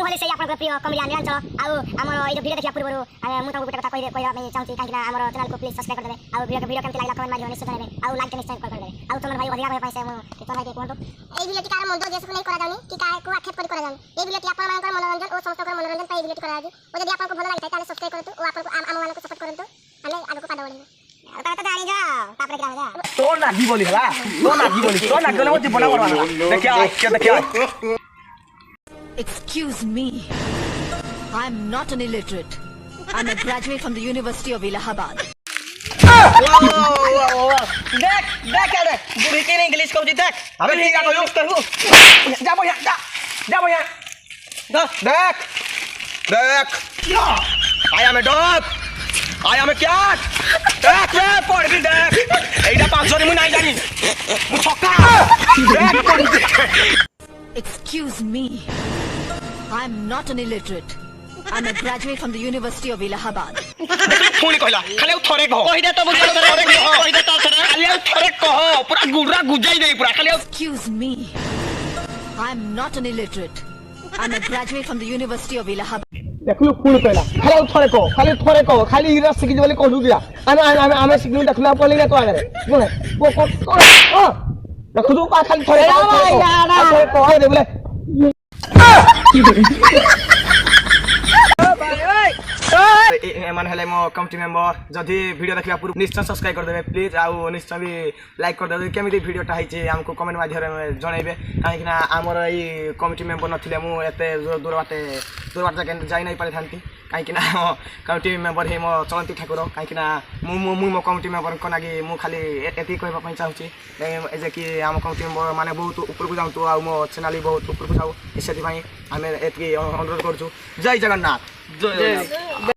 ମୁଁ ହଲେ ସେଇ ଆପଣଙ୍କ ପ୍ରିୟ କମେଡିଆନ୍ ନିରଞ୍ଜନ ଆଉ ଆମର ଏଇ ଭିଡ଼ିଓ ଦେଖିବା ପୂର୍ବରୁ ମୁଁ ତମକୁ ଗୋଟେ କଥା କହିବା ପାଇଁ ଚାହୁଁଛି କାହିଁକି ନା ଆମର ଚ୍ୟାନେଲକୁ ପ୍ଲିଜ୍ ସବସ୍କ୍ରାଇବ କରିଦେବେ ଆଉ ଭିଡ଼ିଓ କେମିତି ଲାଗିଲା କମେଣ୍ଟ ମାରିବେ ନିଶ୍ଚିତ ଜଣାଇବେ ଆଉ ଲାଇକ୍ ନିଶ୍ଚୟ କରିଦେବେ ଆଉ ତମର ଭାଇ ଅଧିକା କହିବା ପାଇଁ ସେ ମୁଁ ତମର ଭାଇ କୁହନ୍ତୁ এই ভিডিওটি কার মন্দ উদ্দেশ্যକୁ ନେଇ କରାଯାଉନି କି କାହାକୁ ଆକ୍ଷେପ କରି କରାଯାଉନି এই ଭିଡ଼ିଓଟି ଆପଣମାନଙ୍କର ମନୋରଞ୍ଜନ ଓ ସମସ୍ତଙ୍କର ମନୋରଞ୍ଜନ ପାଇଁ এই ଭିଡ଼ିଓଟି କରାଯାଉଛି ଓ ଯଦି ଆପଣଙ୍କୁ ଭଲ ଲାଗିଥାଏ ତାହେଲେ ସବସ୍କ୍ରାଇବ କରନ୍ତୁ ଓ ଆପଣଙ୍କୁ ଆମମାନଙ୍କୁ ସପୋର୍ଟ କରନ୍ତୁ ଆମେ ଆଗକୁ ପାଦ ବଢ଼େଇବା ଆଉ ତମେ ତ ଜାଣିଛ ତାପରେ କି ଆମେ तो नागी बोली हला तो नागी बोली तो नागी ना जीवन करवाना देखिए Excuse me. I'm not an illiterate. I'm a graduate from the University of Allahabad. देख देख यार बुढ़ी के इंग्लिश कहू देख अबे ठीक है कहू जा भैया जा भैया देख देख I am a dog I am a cat देख रे पढ़ भी देख एटा 500 मु नहीं जानी मु छक्का देख Excuse me. I'm not an illiterate. I'm a graduate from the University of Allahabad. फुणी कहला खाली थरे कह कहि दे तो मुझे थरे कहि दे तो खाली थरे कह पूरा गुडरा गुजाई दे पूरा खाली Excuse me. I'm not an illiterate. I'm a graduate from the University of Allahabad. देखलु फुणी कहला खाली थरे कह खाली इरा सिखि बोले कहलु दिया आमे सिखनु देखलु पले तो आगे बोले वो देखु तो खाली थरे कह दे बोले एमान हेले मो कमिटी मेंबर जदी वीडियो देखिया पूर्व निश्चय सब्सक्राइब कर देबे प्लीज आउ निश्चय भी लाइक कर देबे केमिति वीडियोटा हिचे हमको कमेंट माध्यम में जणाइबे काहे ना हमर ई कमिटी मेंबर नथिले मु एते दूर बाटे के जाई नै पारे थांती काहे ना कमिटी मेंबर हे मो चलंती ठाकुर काहे ना मु मो कमिटी मेंबर को नागी मु खाली एति कहबा पई चाहूची ए जे कि हम कमिटी मेंबर माने बहुत ऊपर को जाउतो आ मो चैनल बहुत ऊपर को जाऊ इसेति पई हमें एति अनुरोध करछु जय जगन्नाथ जय